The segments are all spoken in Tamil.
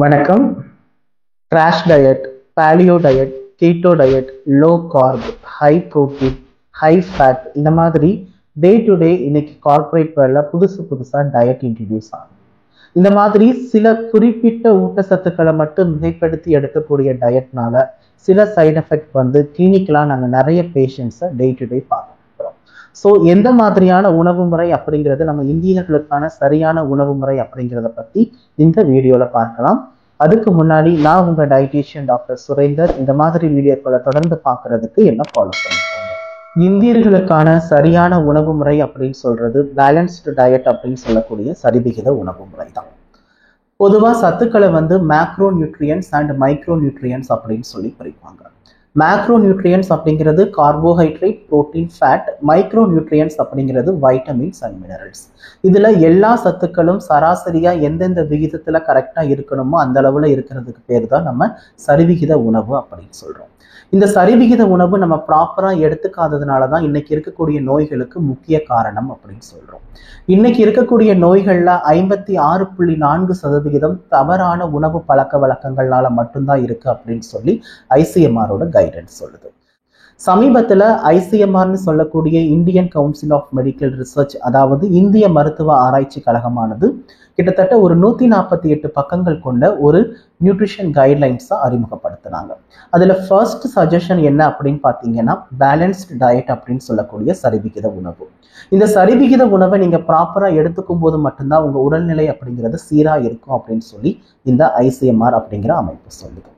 வணக்கம். Crash diet, paleo diet, keto diet, low carb, high protein, high fat, இந்த மாதிரி டே டு டே இன்னைக்கு கார்பரேட் வேர்ல்ட்ல புதுசா டயட் இன்ட்ரடியூஸ் ஆகும். இந்த மாதிரி சில குறிப்பிட்ட ஊட்டச்சத்துக்களை மட்டும் மிகைப்படுத்தி எடுக்கக்கூடிய டயட்னால சில சைடு எஃபெக்ட் கிளினிக்கலா நாங்கள் நிறைய பேஷண்ட்ஸை டே டு டே பார்க்குறோம். ஸோ எந்த மாதிரியான உணவு முறை அப்படிங்கிறது நம்ம இந்தியர்களுக்கான சரியான உணவு முறை அப்படிங்கிறத பற்றி இந்த வீடியோவில் பார்க்கலாம். அதுக்கு முன்னாடி நான் உங்கள் டயட்டீஷியன் டாக்டர் சுரேந்தர். இந்த மாதிரி வீடியோக்களை தொடர்ந்து பார்க்கறதுக்கு என்ன ஃபாலோ பண்ணிக்கோங்க. இந்தியர்களுக்கான சரியான உணவு முறை அப்படின்னு சொல்றது பேலன்ஸ்டு டயட் அப்படின்னு சொல்லக்கூடிய சரிவிகித உணவு முறை தான். பொதுவாக சத்துக்களை macronutrients and micronutrients அப்படின்னு சொல்லி பிரிப்பாங்க. மேக்ரோ நியூட்ரியன்ஸ் அப்படிங்கிறது carbohydrate, protein, fat. Micronutrients அப்படிங்கிறது வைட்டமின்ஸ் அண்ட் மினரல்ஸ். இதுல எல்லா சத்துக்களும் சராசரியா எந்தெந்த விகிதத்துல கரெக்டா இருக்கணுமோ அந்த அளவுல இருக்கிறதுக்கு பேர் தான் நம்ம சரிவிகித உணவு அப்படின்னு சொல்றோம். இந்த சரிவிகித உணவு நம்ம ப்ராப்பரா எடுத்துக்காததுனால தான் இன்னைக்கு இருக்கக்கூடிய நோய்களுக்கு முக்கிய காரணம் அப்படின்னு சொல்றோம். இன்னைக்கு இருக்கக்கூடிய நோய்கள்ல 56.4% தவறான உணவு பழக்க வழக்கங்களால மட்டும்தான் இருக்கு அப்படின்னு சொல்லி ஐசிஎம்ஆரோட கைடன்ஸ் சொல்லுது. சமீபத்துல ஐசிஎம்ஆர்னு சொல்லக்கூடிய Indian Council of Medical Research, அதாவது இந்திய மருத்துவ ஆராய்ச்சி கழகமானது கிட்டத்தட்ட ஒரு 148 பக்கங்கள் கொண்ட ஒரு நியூட்ரிஷன் கைட்லைன்ஸை அறிமுகப்படுத்தினாங்க. அதுல ஃபர்ஸ்ட் சஜஷன் என்ன அப்படின்னு பார்த்தீங்கன்னா பேலன்ஸ்டு டயட் அப்படின்னு சொல்லக்கூடிய சரிவிகித உணவு. இந்த சரிவிகித உணவை நீங்க ப்ராப்பரா எடுத்துக்கும் போது மட்டும்தான் உங்க உடல்நிலை அப்படிங்கிறது சீரா இருக்கும் அப்படின்னு சொல்லி இந்த ஐசிஎம்ஆர் அப்படிங்கிற அமைப்பு சொல்லுது.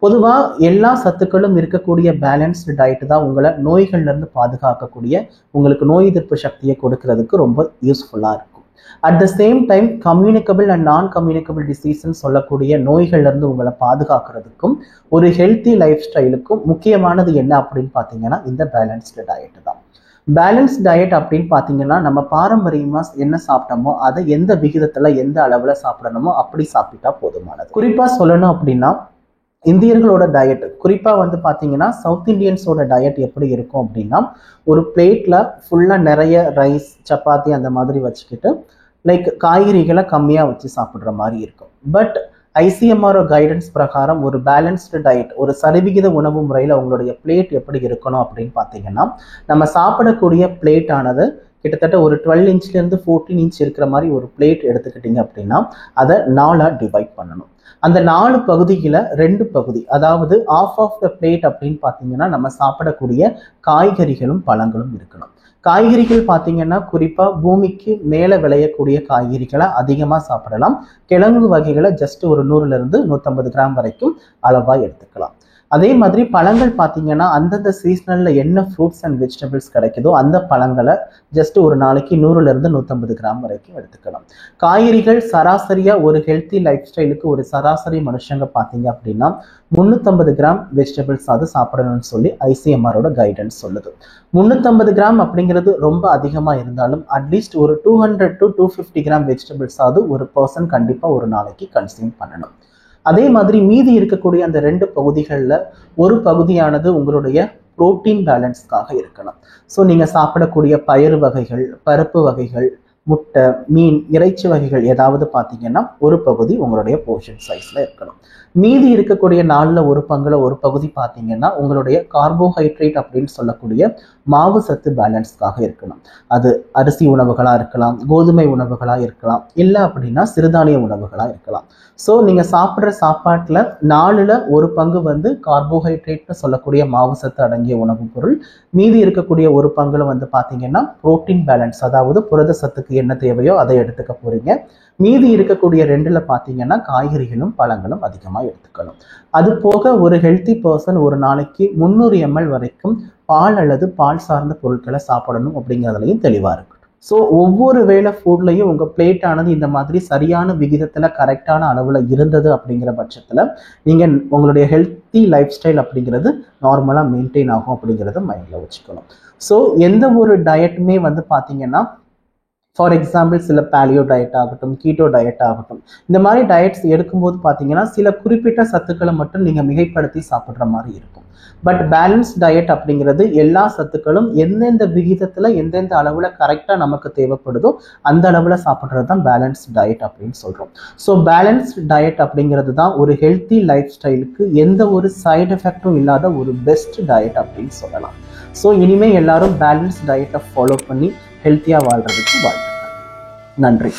பொதுவா எல்லா சத்துக்களும் இருக்கக்கூடிய பேலன்ஸ்டு டயட் தான் உங்களை நோய்கள்ல இருந்து பாதுகாக்கக்கூடிய, உங்களுக்கு நோய் எதிர்ப்பு சக்தியை கொடுக்கறதுக்கு ரொம்ப யூஸ்ஃபுல்லா இருக்கும். At the same time communicable and non communicable டிசீஸ்ன்னு சொல்லக்கூடிய நோய்கள்ல இருந்து உங்களை பாதுகாக்கிறதுக்கும் ஒரு ஹெல்த்தி லைஃப் ஸ்டைலுக்கும் முக்கியமானது என்ன அப்படின்னு பார்த்தீங்கன்னா இந்த பேலன்ஸ்டு டயட் தான். பேலன்ஸ் டயட் அப்படின்னு பார்த்தீங்கன்னா நம்ம பாரம்பரியமா என்ன சாப்பிட்டோமோ அதை எந்த விகிதத்துல எந்த அளவுல சாப்பிடணுமோ அப்படி சாப்பிட்டா போதுமானது. குறிப்பா சொல்லணும் அப்படின்னா இந்தியர்களோட டயட் குறிப்பா பார்த்தீங்கன்னா சவுத் இண்டியன்ஸோட டயட் எப்படி இருக்கும் அப்படின்னா ஒரு பிளேட்ல ஃபுல்லா நிறைய ரைஸ், சப்பாத்தி அந்த மாதிரி வச்சுக்கிட்டு லைக் காய்கறிகளை கம்மியா வச்சு சாப்பிட்ற மாதிரி இருக்கும். பட் ஐசிஎம்ஆர் கைடன்ஸ் பிரகாரம் ஒரு பேலன்ஸ்டு டயட், ஒரு சரிவிகித உணவு முறையில் உங்களுடைய பிளேட் எப்படி இருக்கணும் அப்படின்னு பார்த்தீங்கன்னா நம்ம சாப்பிடக்கூடிய பிளேட் ஆனது கிட்டத்தட்ட ஒரு 12 இன்ச்லேருந்து 14 இன்ச் இருக்கிற மாதிரி ஒரு பிளேட் எடுத்துக்கிட்டீங்க அப்படின்னா அதை 4 டிவைட் பண்ணணும். அந்த 4 பகுதியில 2 பகுதி, அதாவது ஆஃப் ஆஃப் த பிளேட் அப்படின்னு பார்த்தீங்கன்னா நம்ம சாப்பிடக்கூடிய காய்கறிகளும் பழங்களும் இருக்கணும். காய்கறிகள் பார்த்தீங்கன்னா குறிப்பா பூமிக்கு மேலே விளையக்கூடிய காய்கறிகளை அதிகமாக சாப்பிடலாம். கிழங்கு வகைகளை ஜஸ்ட் ஒரு 100 to 150 கிராம் வரைக்கும் அளவாக எடுத்துக்கலாம். அதே மாதிரி பழங்கள் பார்த்தீங்கன்னா அந்தந்த சீசனல்ல என்ன ஃப்ரூட்ஸ் அண்ட் வெஜிடபிள்ஸ் கிடைக்குதோ அந்த பழங்களை ஜஸ்ட் ஒரு நாளைக்கு 100 to 150 கிராம் வரைக்கும் எடுத்துக்கலாம். காய்கறிகள் சராசரியா ஒரு ஹெல்த்தி லைஃப் ஸ்டைலுக்கு ஒரு சராசரி மனுஷங்க பார்த்தீங்க அப்படின்னா 350 கிராம் வெஜிடபிள்ஸ் அது சாப்பிடணும்னு சொல்லி ஐசிஎம்ஆரோட கைடன்ஸ் சொல்லுது. 350 கிராம் அப்படிங்கிறது ரொம்ப அதிகமாக இருந்தாலும் அட்லீஸ்ட் ஒரு 200 to 250 கிராம் வெஜிடபிள்ஸ் அது ஒரு பர்சன் கண்டிப்பாக ஒரு நாளைக்கு கன்சியூம் பண்ணணும். அதே மாதிரி மீதி இருக்கக்கூடிய அந்த 2 பகுதிகளில் ஒரு பகுதியானது உங்களுடைய புரோட்டீன் பேலன்ஸ்க்காக இருக்கணும். ஸோ நீங்கள் சாப்பிடக்கூடிய பயறு வகைகள், பருப்பு வகைகள், முட்டை, மீன், இறைச்சி வகைகள் ஏதாவது பார்த்தீங்கன்னா ஒரு பகுதி உங்களுடைய போர்ஷன் சைஸில் இருக்கணும். மீதி இருக்கக்கூடிய 4ல் ஒரு பங்குல ஒரு பகுதி பார்த்தீங்கன்னா உங்களுடைய கார்போஹைட்ரேட் அப்படின்னு சொல்லக்கூடிய மாவு சத்து பேலன்ஸ்க்காக இருக்கணும். அது அரிசி உணவுகளாக இருக்கலாம், கோதுமை உணவுகளாக இருக்கலாம், இல்லை அப்படின்னா சிறுதானிய உணவுகளாக இருக்கலாம். ஸோ நீங்கள் சாப்பிட்ற சாப்பாட்டில் 4ல் ஒரு பங்கு கார்போஹைட்ரேட்னு சொல்லக்கூடிய மாவு சத்து அடங்கிய உணவுப் பொருள், மீதி இருக்கக்கூடிய ஒரு பங்குல பார்த்தீங்கன்னா புரோட்டீன் பேலன்ஸ், அதாவது புரத சத்துக்கு என்ன தேவையோ அதை எடுத்துக்க போறீங்க. மீதி இருக்கக்கூடிய 2ல் பார்த்தீங்கன்னா காய்கறிகளும் பழங்களும் அதிகமாக எடுத்துக்கணும். அது போக ஒரு ஹெல்த்தி பர்சன் ஒரு நாளைக்கு 300 ml வரைக்கும் பால் அல்லது பால் சார்ந்த பொருட்களை சாப்பிடணும் அப்படிங்கிறதுலையும் தெளிவாக இருக்கும். ஸோ ஒவ்வொரு வேளை ஃபுட்லையும் உங்கள் பிளேட் ஆனது இந்த மாதிரி சரியான விகிதத்தில் கரெக்டான அளவில் இருந்தது அப்படிங்கிற பட்சத்தில் நீங்கள் உங்களுடைய ஹெல்த்தி லைஃப் ஸ்டைல் அப்படிங்கிறது நார்மலாக மெயின்டைன் ஆகும் அப்படிங்கிறத மைண்டில் வச்சுக்கணும். ஸோ எந்த ஒரு டயட்டுமே பார்த்தீங்கன்னா ஃபார் எக்ஸாம்பிள் சில பேலியோ டயட் ஆகட்டும், கீட்டோ டயட் ஆகட்டும், இந்த மாதிரி டயட்ஸ் எடுக்கும்போது பார்த்தீங்கன்னா சில குறிப்பிட்ட சத்துக்களை மட்டும் நீங்கள் மிகைப்படுத்தி சாப்பிட்ற மாதிரி இருக்கும். பட் பேலன்ஸ் டயட் அப்படிங்கிறது எல்லா சத்துக்களும் எந்தெந்த விகிதத்தில் எந்தெந்த அளவில் கரெக்டாக நமக்கு தேவைப்படுதோ அந்த அளவில் சாப்பிட்றது தான் பேலன்ஸ் டயட் அப்படின்னு சொல்கிறோம். ஸோ பேலன்ஸ் டயட் அப்படிங்கிறது தான் ஒரு ஹெல்த்தி லைஃப் ஸ்டைலுக்கு எந்த ஒரு சைடு எஃபெக்டும் இல்லாத ஒரு பெஸ்ட் டயட் அப்படின்னு சொல்லலாம். ஸோ இனிமேல் எல்லாரும் பேலன்ஸ் டயட்டை ஃபாலோ பண்ணி ஹெல்த்தியாக வாழ்கிறதுக்கு வாழ்த்துக்கள். நன்றி.